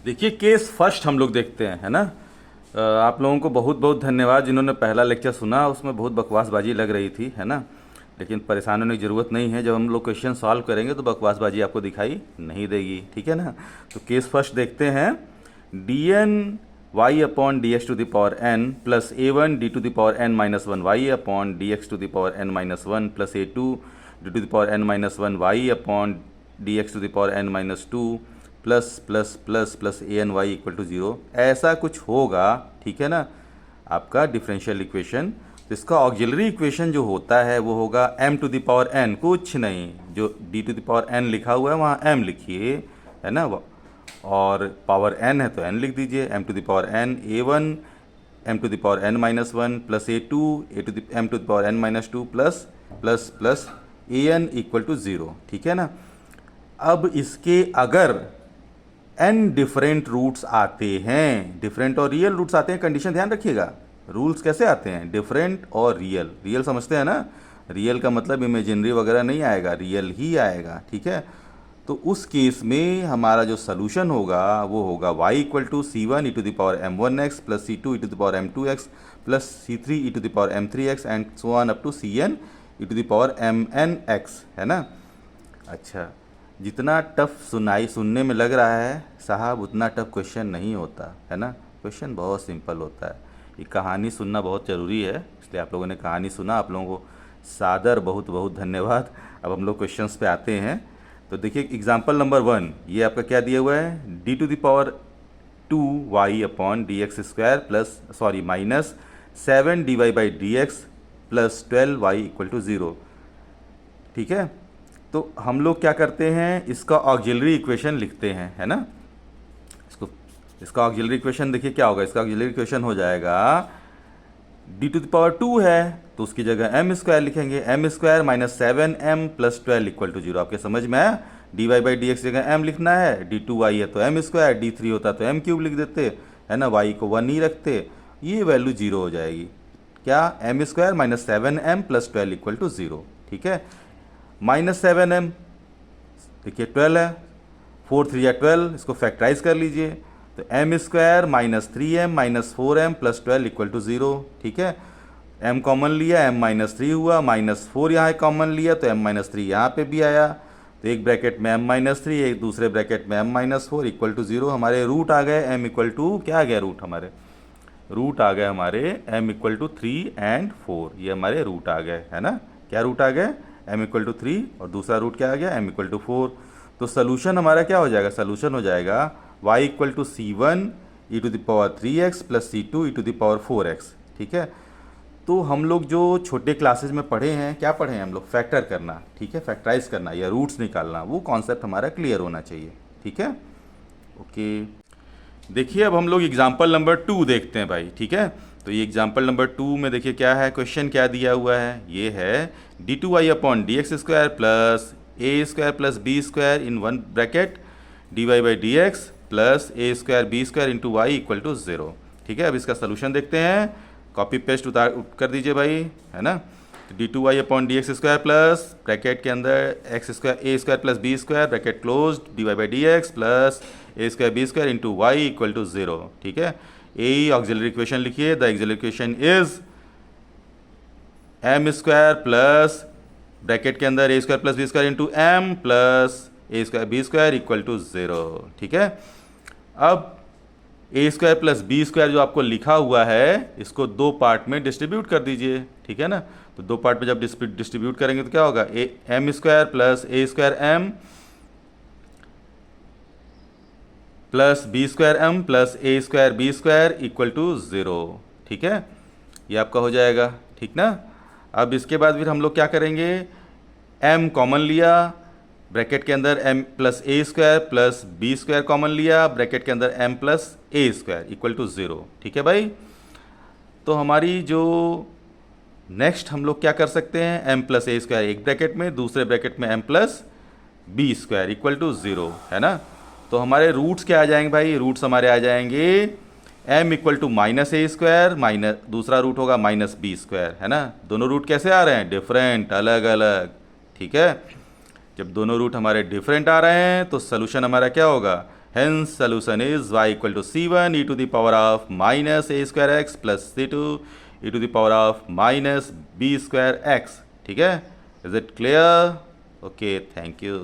देखिए case first हम लोग देखते हैं, है ना। आप लोगों को बहुत बहुत धन्यवाद जिन्होंने पहला लेक्चर सुना, उसमें बहुत बकवासबाजी लग रही थी, है ना। लेकिन परेशान होने की ज़रूरत नहीं है, जब हम लोग क्वेश्चन सॉल्व करेंगे तो बकवासबाजी आपको दिखाई नहीं देगी, ठीक है ना। तो केस फर्स्ट देखते हैं। D n y upon D x to the power n plus a one d to the power n minus one y upon D x to the power n minus one plus a two d to the power n minus one y upon D x to the power n minus two plus plus plus plus a n y equal to zero, ऐसा कुछ होगा, ठीक है ना, आपका differential equation. तो इसका auxiliary equation जो होता है वो होगा m to the power n, कुछ नहीं, जो d to the power n लिखा हुआ है वहाँ m लिखिए, है ना, और पावर n है तो n लिख दीजिए, m to the power n a one m to the power n minus one plus a two m to the power n minus two plus plus plus a n equal to zero, ठीक है ना। अब इसके अगर n different roots आते हैं, different और real roots आते हैं, कंडीशन ध्यान रखिएगा, रूल्स कैसे आते हैं, डिफरेंट और रियल। रियल समझते हैं ना, रियल का मतलब इमेजिनरी वगैरह नहीं आएगा, रियल ही आएगा, ठीक है। तो उस केस में हमारा जो सोल्यूशन होगा वो होगा y equal to c one e to the power m one x plus c two e to the power m two x plus c three e to the power m three x and so on up to c n e to the power m n x, है ना। अच्छा, जितना tough सुनने में लग रहा है साहब, उतना टफ क्वेश्चन नहीं होता, है ना। क्वेश्चन बहुत सिंपल होता है। ये कहानी सुनना बहुत ज़रूरी है, इसलिए आप लोगों ने कहानी सुना, आप लोगों को सादर बहुत बहुत धन्यवाद। अब हम लोग क्वेश्चंस पे आते हैं। तो देखिए एग्जांपल नंबर 1, ये आपका क्या दिया हुआ है, d to the power 2y upon D x square plus minus 7 dy by D x plus 12y equal to zero, ठीक है। तो हम लोग क्या करते हैं, इसका ऑक्सिलरी इक्वेशन लिखते हैं, है ना। इसका ऑक्सिलरी इक्वेशन देखिए क्या होगा, इसका ऑक्सिलरी इक्वेशन हो जाएगा डी टू द पावर 2 है तो उसकी जगह एम स्क्वायर लिखेंगे, m square minus 7m plus 12 equal to zero. आपके समझ में आया, d Y by D x जगह m लिखना है, डी टू वाई है तो एम स्क्वायर, डी थ्री होता तो एम क्यूब लिख देते, है ना, y को 1 ही रखते, ये वैल्यू जीरो हो जाएगी। क्या, m square minus 7m plus 12 equal to zero, ठीक है। माइनस 7m देखिए 12 है, 4 3 या 12, इसको फैक्टराइज कर लीजिए, तो m square minus 3m minus 4m plus 12 equal to zero, ठीक है। m कॉमन लिया, m माइनस 3 हुआ, माइनस 4 यहाँ कॉमन लिया तो m माइनस 3 यहाँ पे भी आया, तो एक ब्रैकेट में m माइनस 3, एक दूसरे ब्रैकेट में m minus 4 equal to zero. हमारे रूट आ गए m इक्वल टू, क्या आ गया रूट, हमारे रूट आ गए हमारे m इक्वल टू 3 एंड 4, ये हमारे रूट आ गए, है ना। क्या रूट आ गए, m इक्वल टू 3 और दूसरा रूट क्या आ गया, m इक्वल टू 4। तो सोल्यूशन हमारा क्या हो जाएगा, सोल्यूशन हो जाएगा y equal to c one e to the power 3x plus c two e to the power 4x, ठीक है। तो हम लोग जो छोटे क्लासेज में पढ़े हैं, क्या पढ़े हैं हम लोग, फैक्टर करना, ठीक है, फैक्टराइज करना या रूट्स निकालना, वो कॉन्सेप्ट हमारा क्लियर होना चाहिए, ठीक है। ओके, देखिए अब हम लोग एग्जाम्पल नंबर 2 देखते हैं भाई, ठीक है। तो ये एग्जाम्पल नंबर 2 में देखिए क्या है, क्वेश्चन क्या दिया हुआ है, ये है d two Y upon D x square plus A square plus B square in one bracket d Y by D x plus A square B square into Y equal to zero, ठीक है। अब इसका solution देखते हैं, copy paste कर दीजिए भाई, है ना। तो D two Y upon D x square plus bracket के अंदर X square A square plus B square bracket close D Y by D x plus A square B square into Y equal to zero, ठीक है। A auxiliary equation लिखिए, the auxiliary equation is M square plus bracket के अंदर A square plus B square into M plus A square B square equal to zero, ठीक है। अब ए square plus B square जो आपको लिखा हुआ है, इसको दो पार्ट में डिस्ट्रीब्यूट कर दीजिए, ठीक है ना। तो दो पार्ट में जब डिस्ट्रीब्यूट करेंगे तो क्या होगा, a m square plus A square m plus B square m plus A square B square equal to zero, ठीक है। ये आपका हो जाएगा, ठीक ना। अब इसके बाद फिर हम लोग क्या करेंगे, m कॉमन लिया, ब्रैकेट के अंदर m प्लस ए square plus B square common लिया, ब्रैकेट के अंदर m plus A square equal to zero, ठीक है भाई। तो हमारी जो नेक्स्ट हम लोग क्या कर सकते हैं, m प्लस ए स्क्वायर एक ब्रैकेट में, दूसरे ब्रैकेट में m plus B square equal to zero, है ना। तो हमारे रूट्स क्या आ जाएंगे भाई, रूट्स हमारे आ जाएंगे m equal to minus a square minus दूसरा रूट होगा माइनस बी स्क्वायर, है ना। दोनों रूट कैसे आ रहे हैं, डिफरेंट, अलग अलग, ठीक है। जब दोनों रूट हमारे डिफरेंट आ रहे हैं तो सोल्यूशन हमारा क्या होगा, Hence solution is y equal to c1 e to the power of minus a square x plus c2 e to the power of minus b square x. ठीक है, is it clear? Okay, thank you.